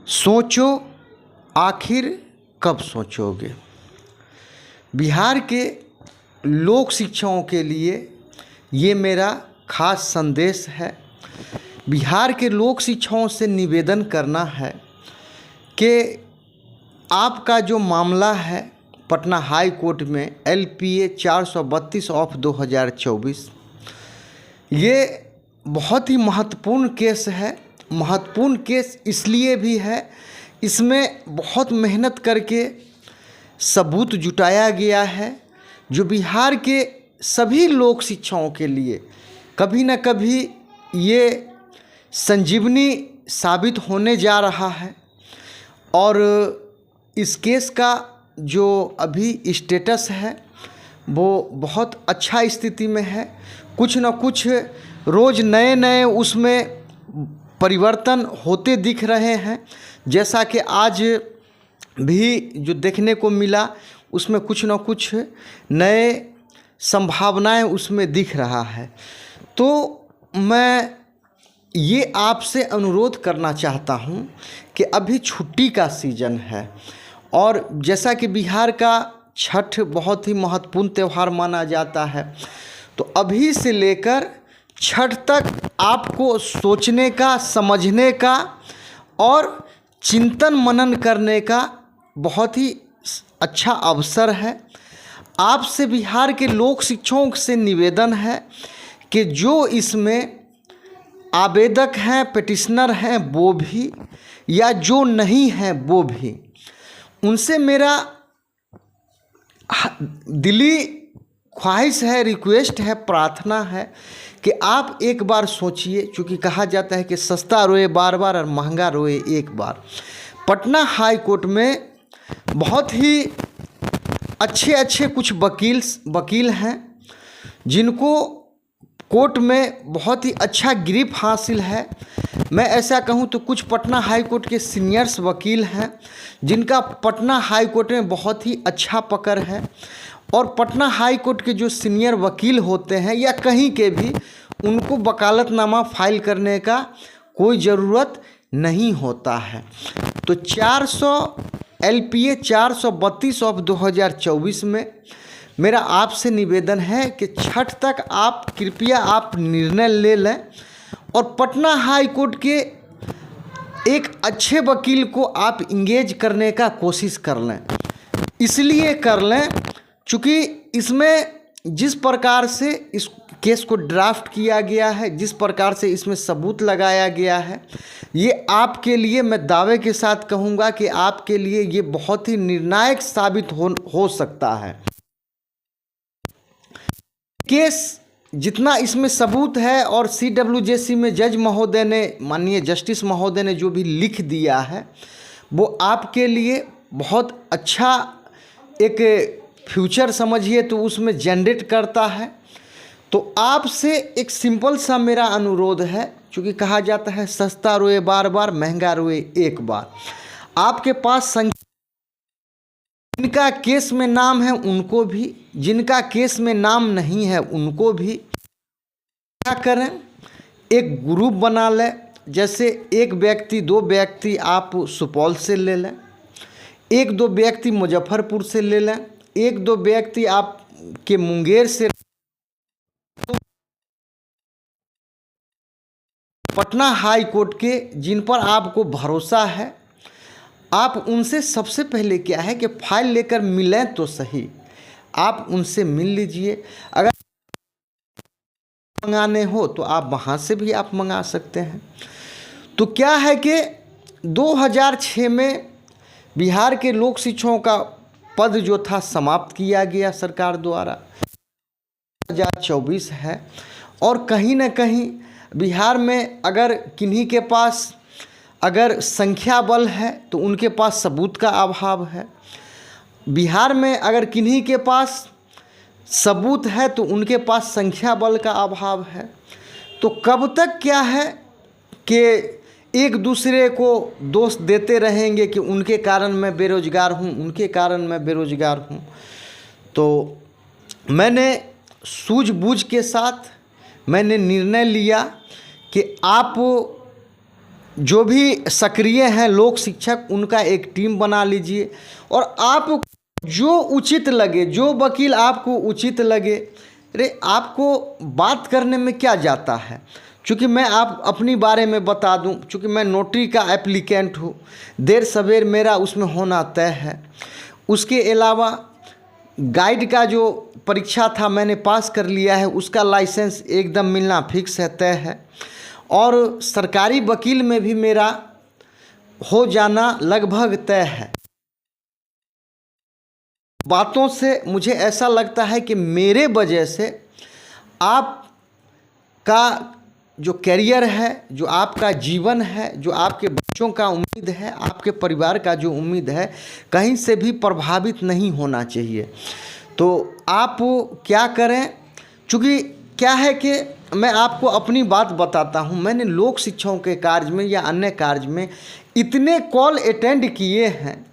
सोचो आखिर कब सोचोगे। बिहार के लोक शिक्षकों के लिए ये मेरा खास संदेश है। बिहार के लोक शिक्षकों से निवेदन करना है कि आपका जो मामला है पटना हाई कोर्ट में LPA 432 ऑफ 2024, ये बहुत ही महत्वपूर्ण केस है। महत्वपूर्ण केस इसलिए भी है, इसमें बहुत मेहनत करके सबूत जुटाया गया है जो बिहार के सभी लोक शिक्षकों के लिए कभी न कभी ये संजीवनी साबित होने जा रहा है। और इस केस का जो अभी स्टेटस है वो बहुत अच्छा स्थिति में है। कुछ न कुछ रोज़ नए नए उसमें परिवर्तन होते दिख रहे हैं, जैसा कि आज भी जो देखने को मिला उसमें कुछ न कुछ नए संभावनाएं उसमें दिख रहा है। तो मैं ये आपसे अनुरोध करना चाहता हूँ कि अभी छुट्टी का सीज़न है और जैसा कि बिहार का छठ बहुत ही महत्वपूर्ण त्यौहार माना जाता है, तो अभी से लेकर छठ तक आपको सोचने का, समझने का और चिंतन मनन करने का बहुत ही अच्छा अवसर है। आपसे बिहार के लोक शिक्षकों से निवेदन है कि जो इसमें आवेदक हैं, पिटिशनर हैं, वो भी या जो नहीं हैं वो भी, उनसे मेरा दिली ख्वाहिश है, रिक्वेस्ट है, प्रार्थना है कि आप एक बार सोचिए। चूँकि कहा जाता है कि सस्ता रोए बार बार और महंगा रोए एक बार। पटना हाई कोर्ट में बहुत ही अच्छे अच्छे कुछ वकील हैं जिनको कोर्ट में बहुत ही अच्छा ग्रिप हासिल है। मैं ऐसा कहूँ तो कुछ पटना हाई कोर्ट के सीनियर्स वकील हैं जिनका पटना हाई कोर्ट में बहुत ही अच्छा पकड़ है। और पटना हाई कोर्ट के जो सीनियर वकील होते हैं या कहीं के भी, उनको वकालतनामा फाइल करने का कोई ज़रूरत नहीं होता है। तो LPA 432 ऑफ 2024 में मेरा आपसे निवेदन है कि छठ तक आप कृपया आप निर्णय ले लें और पटना हाई कोर्ट के एक अच्छे वकील को आप इंगेज करने का कोशिश कर लें। इसलिए कर लें चूँकि इसमें जिस प्रकार से इस केस को ड्राफ्ट किया गया है, जिस प्रकार से इसमें सबूत लगाया गया है, ये आपके लिए, मैं दावे के साथ कहूँगा कि आपके लिए ये बहुत ही निर्णायक साबित हो सकता है। केस जितना इसमें सबूत है और CWJC में जज महोदय ने, माननीय जस्टिस महोदय ने जो भी लिख दिया है, वो आपके लिए बहुत अच्छा एक फ्यूचर समझिए तो उसमें जनरेट करता है। तो आपसे एक सिंपल सा मेरा अनुरोध है, क्योंकि कहा जाता है सस्ता रोए बार बार, महंगा रोए एक बार। आपके पास संख्या, जिनका केस में नाम है उनको भी, जिनका केस में नाम नहीं है उनको भी क्या करें, एक ग्रुप बना लें। जैसे एक व्यक्ति, दो व्यक्ति आप सुपौल से ले लें, एक दो व्यक्ति मुजफ्फरपुर से ले लें, एक दो व्यक्ति आप के मुंगेर से। पटना हाई कोर्ट के जिन पर आपको भरोसा है, आप उनसे सबसे पहले क्या है कि फाइल लेकर मिलें तो सही, आप उनसे मिल लीजिए। अगर मंगाने हो तो आप वहाँ से भी आप मंगा सकते हैं। तो क्या है कि 2006 में बिहार के लोक शिक्षकों का पद जो था समाप्त किया गया सरकार द्वारा। 2024 है और कहीं न कहीं बिहार में अगर किन्हीं के पास अगर संख्या बल है तो उनके पास सबूत का अभाव है। बिहार में अगर किन्हीं के पास सबूत है तो उनके पास संख्या बल का अभाव है। तो कब तक क्या है कि एक दूसरे को दोष देते रहेंगे कि उनके कारण मैं बेरोज़गार हूँ, उनके कारण मैं बेरोज़गार हूँ। तो मैंने सूझबूझ के साथ मैंने निर्णय लिया कि आप जो भी सक्रिय हैं लोक शिक्षक, उनका एक टीम बना लीजिए और आप जो उचित लगे, जो वकील आपको उचित लगे, अरे आपको बात करने में क्या जाता है। चूँकि मैं आप अपनी बारे में बता दूं, चूँकि मैं नोटरी का एप्लीकेंट हूँ, देर सवेर मेरा उसमें होना तय है। उसके अलावा गाइड का जो परीक्षा था मैंने पास कर लिया है, उसका लाइसेंस एकदम मिलना फिक्स है, तय है। और सरकारी वकील में भी मेरा हो जाना लगभग तय है। बातों से मुझे ऐसा लगता है कि मेरे वजह से आपका जो करियर है, जो आपका जीवन है, जो आपके बच्चों का उम्मीद है, आपके परिवार का जो उम्मीद है, कहीं से भी प्रभावित नहीं होना चाहिए। तो आप क्या करें, चूँकि क्या है कि मैं आपको अपनी बात बताता हूँ, मैंने लोक शिक्षाओं के कार्य में या अन्य कार्य में इतने कॉल अटेंड किए हैं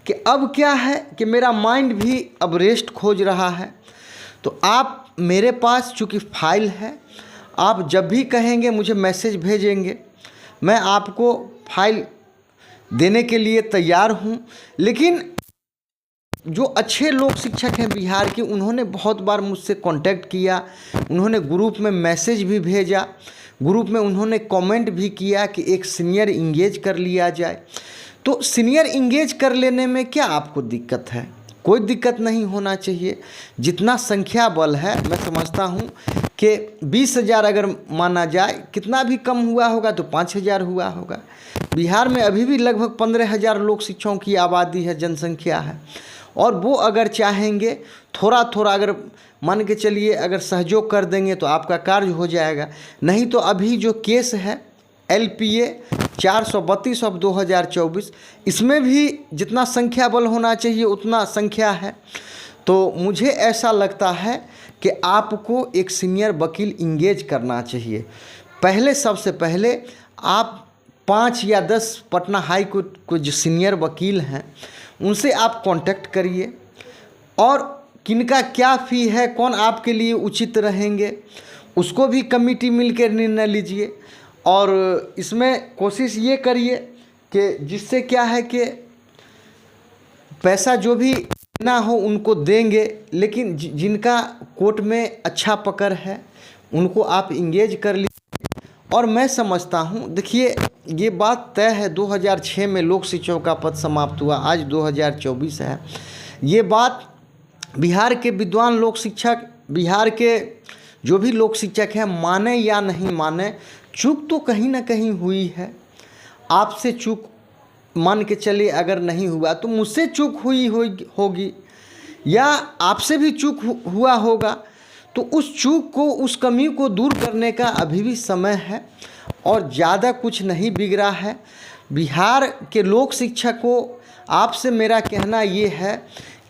कि अब क्या है कि मेरा माइंड भी अब रेस्ट खोज रहा है। तो आप मेरे पास चूँकि फाइल है, आप जब भी कहेंगे मुझे मैसेज भेजेंगे, मैं आपको फाइल देने के लिए तैयार हूँ। लेकिन जो अच्छे लोक शिक्षक हैं बिहार के, उन्होंने बहुत बार मुझसे कांटेक्ट किया, उन्होंने ग्रुप में मैसेज भी भेजा, ग्रुप में उन्होंने कमेंट भी किया कि एक सीनियर इंगेज कर लिया जाए। तो सीनियर इंगेज कर लेने में क्या आपको दिक्कत है? कोई दिक्कत नहीं होना चाहिए। जितना संख्या बल है, मैं समझता हूँ कि 20,000 अगर माना जाए, कितना भी कम हुआ होगा तो 5,000 हुआ होगा। बिहार में अभी भी लगभग 15,000 लोक शिक्षकों की आबादी है, जनसंख्या है। और वो अगर चाहेंगे थोड़ा थोड़ा, अगर मान के चलिए अगर सहयोग कर देंगे तो आपका कार्य हो जाएगा। नहीं तो अभी जो केस है LPA 432 ऑफ 2024, इसमें भी जितना संख्या बल होना चाहिए उतना संख्या है। तो मुझे ऐसा लगता है कि आपको एक सीनियर वकील इंगेज करना चाहिए। पहले, सबसे पहले आप 5 या 10 पटना हाई कोर्ट के जो सीनियर वकील हैं उनसे आप कांटेक्ट करिए और किनका क्या फ़ी है, कौन आपके लिए उचित रहेंगे, उसको भी कमेटी मिलकर निर्णय लीजिए। और इसमें कोशिश ये करिए कि जिससे क्या है कि पैसा जो भी देना हो उनको देंगे, लेकिन जिनका कोर्ट में अच्छा पकड़ है उनको आप इंगेज कर लीजिए। और मैं समझता हूँ, देखिए ये बात तय है, 2006 में लोक शिक्षकों का पद समाप्त हुआ, आज 2024 है। ये बात बिहार के विद्वान लोक शिक्षक, बिहार के जो भी लोक शिक्षक हैं, माने या नहीं माने, चूक तो कहीं ना कहीं हुई है। आपसे चूक मान के चलिए अगर नहीं हुआ तो मुझसे चूक हुई होगी या आपसे भी चूक हुआ होगा। तो उस चूक को, उस कमी को दूर करने का अभी भी समय है और ज़्यादा कुछ नहीं बिगड़ा है। बिहार के लोक शिक्षकों, आपसे मेरा कहना ये है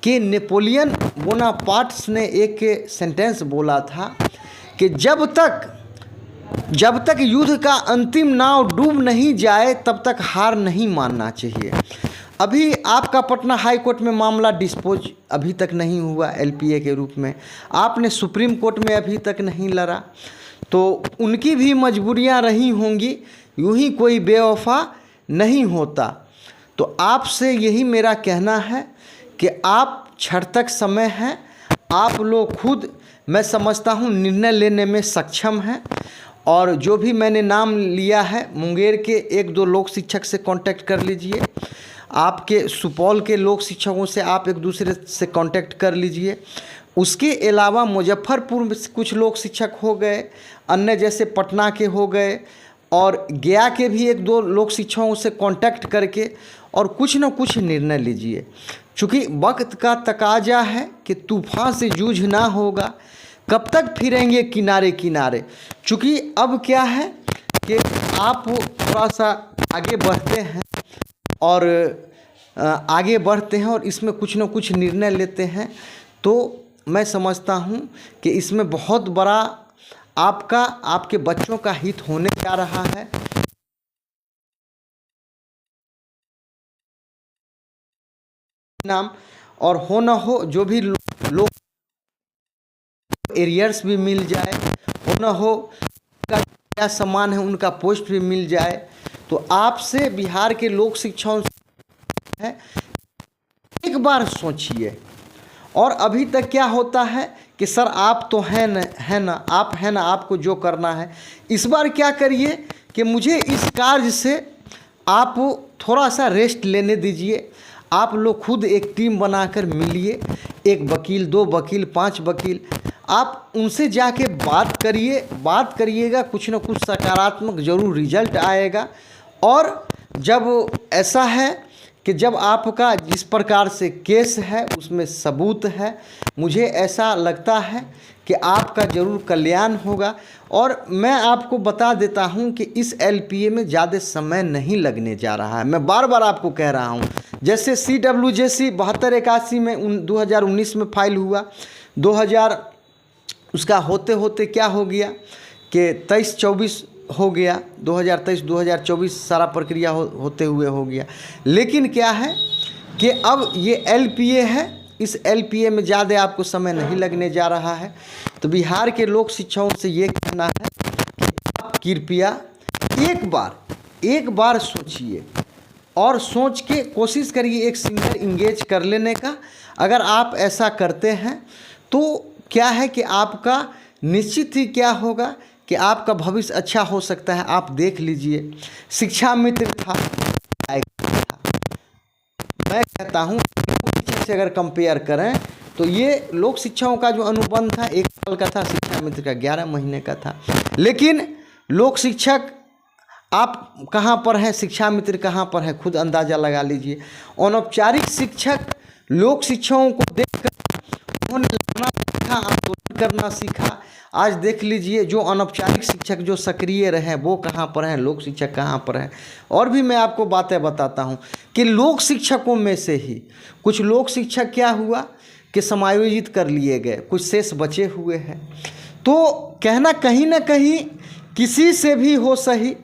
कि नेपोलियन बोनापार्ट ने एक सेंटेंस बोला था कि जब तक युद्ध का अंतिम नाव डूब नहीं जाए तब तक हार नहीं मानना चाहिए। अभी आपका पटना हाई कोर्ट में मामला डिस्पोज अभी तक नहीं हुआ LPA के रूप में, आपने सुप्रीम कोर्ट में अभी तक नहीं लड़ा, तो उनकी भी मजबूरियां रही होंगी, यूं ही कोई बेवफा नहीं होता। तो आपसे यही मेरा कहना है कि आप क्षण तक समय है, आप लोग खुद, मैं समझता हूँ, निर्णय लेने में सक्षम हैं। और जो भी मैंने नाम लिया है, मुंगेर के 1-2 लोक शिक्षक से कांटेक्ट कर लीजिए, आपके सुपौल के लोक शिक्षकों से आप एक दूसरे से कांटेक्ट कर लीजिए। उसके अलावा मुजफ्फरपुर में कुछ लोक शिक्षक हो गए, अन्य जैसे पटना के हो गए, और गया के भी 1-2 लोक शिक्षकों से कांटेक्ट करके और कुछ न कुछ निर्णय लीजिए। चूँकि वक्त का तकाजा है कि तूफान से जूझ ना होगा, कब तक फिरेंगे किनारे किनारे। चूँकि अब क्या है कि आप थोड़ा सा आगे बढ़ते हैं और इसमें कुछ न कुछ निर्णय लेते हैं, तो मैं समझता हूँ कि इसमें बहुत बड़ा आपके बच्चों का हित होने जा रहा है। नाम और हो न हो, जो भी लोग एरियर्स भी मिल जाए, हो न हो क्या सामान है उनका पोस्ट भी मिल जाए। तो आपसे बिहार के लोक शिक्षकों से है, एक बार सोचिए। और अभी तक क्या होता है कि सर आप तो हैं न, है ना, आप हैं ना, आपको जो करना है। इस बार क्या करिए कि मुझे इस कार्य से आप थोड़ा सा रेस्ट लेने दीजिए। आप लोग खुद एक टीम बनाकर मिलिए, 1 वकील, 2 वकील, 5 वकील, आप उनसे जाके बात करिएगा, कुछ ना कुछ सकारात्मक ज़रूर रिजल्ट आएगा। और जब ऐसा है कि जब आपका जिस प्रकार से केस है उसमें सबूत है, मुझे ऐसा लगता है कि आपका ज़रूर कल्याण होगा। और मैं आपको बता देता हूं कि इस एलपीए में ज़्यादा समय नहीं लगने जा रहा है। मैं बार बार आपको कह रहा हूं, जैसे CWJC 7281 में 2019 में फाइल हुआ, 2000 उसका होते होते क्या हो गया कि 23-24 हो गया, 2023-2024 सारा प्रक्रिया होते हुए हो गया। लेकिन क्या है कि अब ये एलपीए है, इस एलपीए में ज़्यादा आपको समय नहीं लगने जा रहा है। तो बिहार के लोक शिक्षकों से ये कहना है कि आप कृपया एक बार सोचिए और सोच के कोशिश करिए एक सीनियर इंगेज कर लेने का। अगर आप ऐसा करते हैं तो क्या है कि आपका निश्चित ही क्या होगा कि आपका भविष्य अच्छा हो सकता है। आप देख लीजिए, शिक्षा मित्र था, मैं कहता हूँ लोक शिक्षक से अगर कंपेयर करें तो ये लोक शिक्षकों का जो अनुबंध था 1 साल का था, शिक्षा मित्र का 11 महीने का था। लेकिन लोक शिक्षक आप कहाँ पर हैं, शिक्षा मित्र कहाँ पर है, खुद अंदाज़ा लगा लीजिए। अनौपचारिक शिक्षक लोक शिक्षकों को देखकर उन्होंने लड़ना सीखा, आंदोलन करना सीखा। आज देख लीजिए जो अनौपचारिक शिक्षक जो सक्रिय रहे वो कहाँ पर हैं, लोक शिक्षक कहाँ पर हैं। और भी मैं आपको बातें बताता हूँ कि लोक शिक्षकों में से ही कुछ लोक शिक्षक क्या हुआ कि समायोजित कर लिए गए, कुछ शेष बचे हुए हैं। तो कहना कहीं ना कहीं किसी से भी हो सही,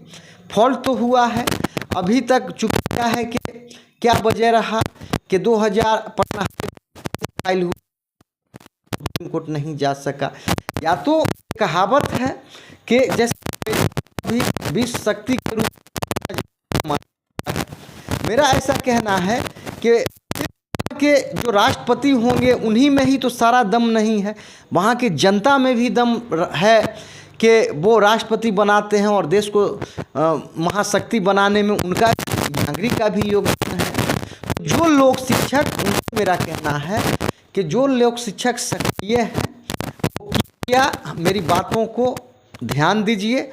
फॉल्ट तो हुआ है। अभी तक चूँकि क्या है कि क्या वजह रहा कि 2000 पटना फाइल हुआ, सुप्रीम कोर्ट नहीं जा सका। या तो कहावत है कि जैसे भी विश्व शक्ति के रूप में, मेरा ऐसा कहना है कि जो राष्ट्रपति होंगे उन्हीं में ही तो सारा दम नहीं है, वहाँ की जनता में भी दम है कि वो राष्ट्रपति बनाते हैं और देश को महाशक्ति बनाने में उनका नागरिक का भी योगदान है। जो लोक शिक्षक, मेरा कहना है कि जो लोक शिक्षक सक्रिय हैं क्या मेरी बातों को ध्यान दीजिए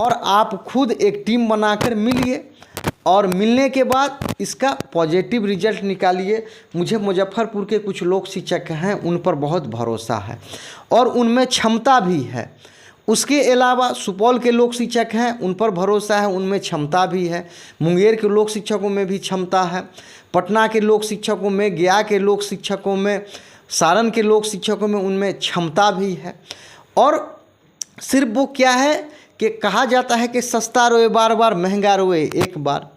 और आप खुद एक टीम बनाकर मिलिए और मिलने के बाद इसका पॉजिटिव रिजल्ट निकालिए। मुझे मुजफ्फरपुर के कुछ लोक शिक्षक हैं, उन पर बहुत भरोसा है और उनमें क्षमता भी है। उसके अलावा सुपौल के लोक शिक्षक हैं, उन पर भरोसा है, उनमें क्षमता भी है। मुंगेर के लोक शिक्षकों में भी क्षमता है, पटना के लोक शिक्षकों में, गया के लोक शिक्षकों में, सारण के लोक शिक्षकों में उनमें क्षमता भी है। और सिर्फ वो क्या है कि कहा जाता है कि सस्ता रोए बार बार, महंगा रोए एक बार।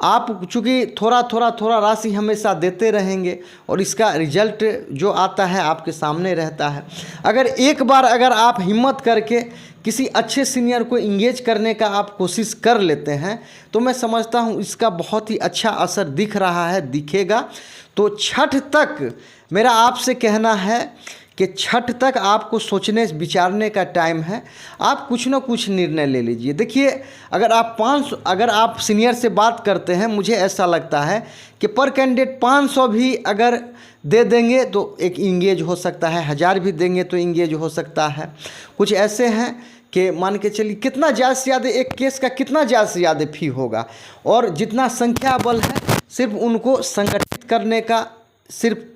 आप चूँकि थोड़ा राशि हमेशा देते रहेंगे और इसका रिजल्ट जो आता है आपके सामने रहता है। अगर एक बार अगर आप हिम्मत करके किसी अच्छे सीनियर को इंगेज करने का आप कोशिश कर लेते हैं तो मैं समझता हूँ इसका बहुत ही अच्छा असर दिख रहा है, दिखेगा। तो छठ तक मेरा आपसे कहना है कि छठ तक आपको सोचने विचारने का टाइम है। आप कुछ ना कुछ निर्णय ले लीजिए। देखिए अगर आप सीनियर से बात करते हैं, मुझे ऐसा लगता है कि पर कैंडिडेट 500 भी अगर दे देंगे तो एक इंगेज हो सकता है, 1000 भी देंगे तो इंगेज हो सकता है। कुछ ऐसे हैं कि मान के चलिए कितना ज़्यादा से ज़्यादा एक केस का कितना ज़्यादा से ज़्यादा फी होगा, और जितना संख्या बल है सिर्फ उनको संगठित करने का सिर्फ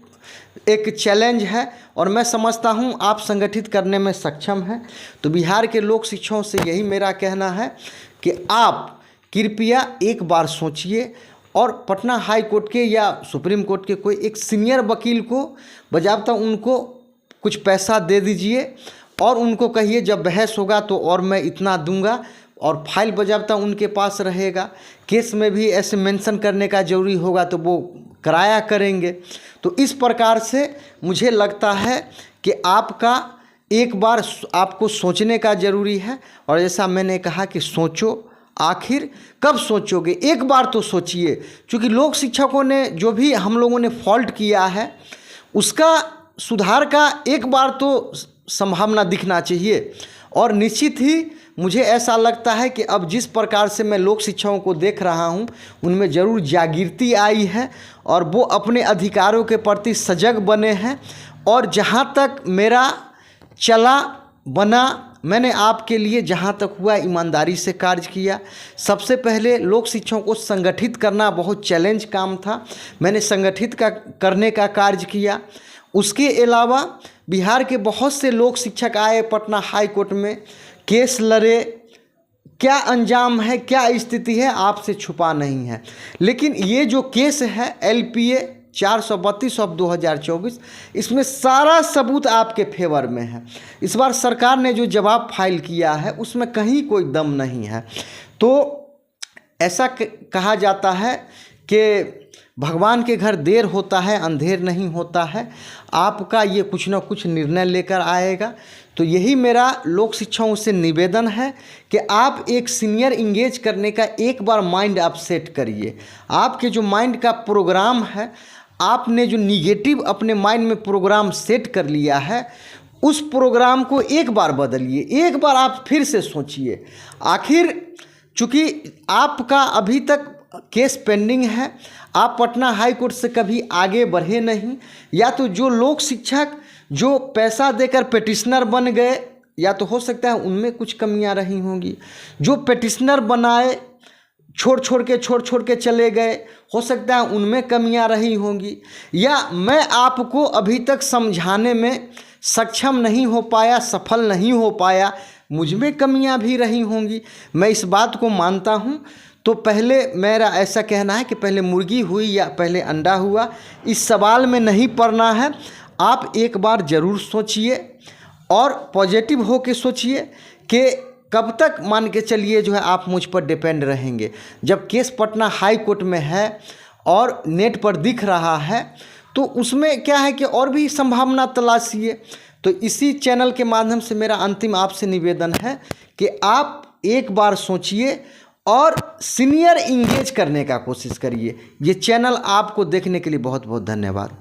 एक चैलेंज है और मैं समझता हूं आप संगठित करने में सक्षम हैं। तो बिहार के लोक शिक्षकों से यही मेरा कहना है कि आप कृपया एक बार सोचिए और पटना हाई कोर्ट के या सुप्रीम कोर्ट के कोई एक सीनियर वकील को बजाबता उनको कुछ पैसा दे दीजिए और उनको कहिए जब बहस होगा तो और मैं इतना दूंगा, और फाइल बजाबता उनके पास रहेगा। केस में भी ऐसे मेंशन करने का ज़रूरी होगा तो वो कराया करेंगे। तो इस प्रकार से मुझे लगता है कि आपका एक बार आपको सोचने का ज़रूरी है। और जैसा मैंने कहा कि सोचो, आखिर कब सोचोगे? एक बार तो सोचिए, क्योंकि लोक शिक्षकों ने जो भी हम लोगों ने फॉल्ट किया है उसका सुधार का एक बार तो संभावना दिखना चाहिए। और निश्चित ही मुझे ऐसा लगता है कि अब जिस प्रकार से मैं लोक शिक्षकों को देख रहा हूँ उनमें ज़रूर जागृति आई है और वो अपने अधिकारों के प्रति सजग बने हैं। और जहाँ तक मेरा चला बना, मैंने आपके लिए जहाँ तक हुआ ईमानदारी से कार्य किया। सबसे पहले लोक शिक्षकों को संगठित करना बहुत चैलेंज काम था, मैंने संगठित करने का कार्य किया। उसके अलावा बिहार के बहुत से लोक शिक्षक आए पटना हाई कोर्ट में, केस लड़े, क्या अंजाम है, क्या स्थिति है, आपसे छुपा नहीं है। लेकिन ये जो केस है LPA 432/2024, इसमें सारा सबूत आपके फेवर में है। इस बार सरकार ने जो जवाब फाइल किया है उसमें कहीं कोई दम नहीं है। तो ऐसा कहा जाता है कि भगवान के घर देर होता है अंधेर नहीं होता है। आपका ये कुछ ना कुछ निर्णय लेकर आएगा। तो यही मेरा लोक शिक्षकों से निवेदन है कि आप एक सीनियर इंगेज करने का एक बार माइंड आप सेट करिए। आपके जो माइंड का प्रोग्राम है, आपने जो निगेटिव अपने माइंड में प्रोग्राम सेट कर लिया है, उस प्रोग्राम को एक बार बदलिए, एक बार आप फिर से सोचिए। आखिर चूँकि आपका अभी तक केस पेंडिंग है, आप पटना हाई कोर्ट से कभी आगे बढ़े नहीं, या तो जो लोक शिक्षक जो पैसा देकर पेटिशनर बन गए, या तो हो सकता है उनमें कुछ कमियां रही होंगी। जो पेटिशनर बनाए छोड़ छोड़ के चले गए, हो सकता है उनमें कमियां रही होंगी। या मैं आपको अभी तक समझाने में सक्षम नहीं हो पाया, सफल नहीं हो पाया, मुझ में कमियां भी रही होंगी, मैं इस बात को मानता हूं। तो पहले मेरा ऐसा कहना है कि पहले मुर्गी हुई या पहले अंडा हुआ, इस सवाल में नहीं पड़ना है। आप एक बार ज़रूर सोचिए और पॉजिटिव हो के सोचिए कि कब तक मान के चलिए जो है आप मुझ पर डिपेंड रहेंगे। जब केस पटना हाई कोर्ट में है और नेट पर दिख रहा है तो उसमें क्या है कि और भी संभावना तलाशिए। तो इसी चैनल के माध्यम से मेरा अंतिम आपसे निवेदन है कि आप एक बार सोचिए और सीनियर इंगेज करने का कोशिश करिए। ये चैनल आपको देखने के लिए बहुत बहुत धन्यवाद।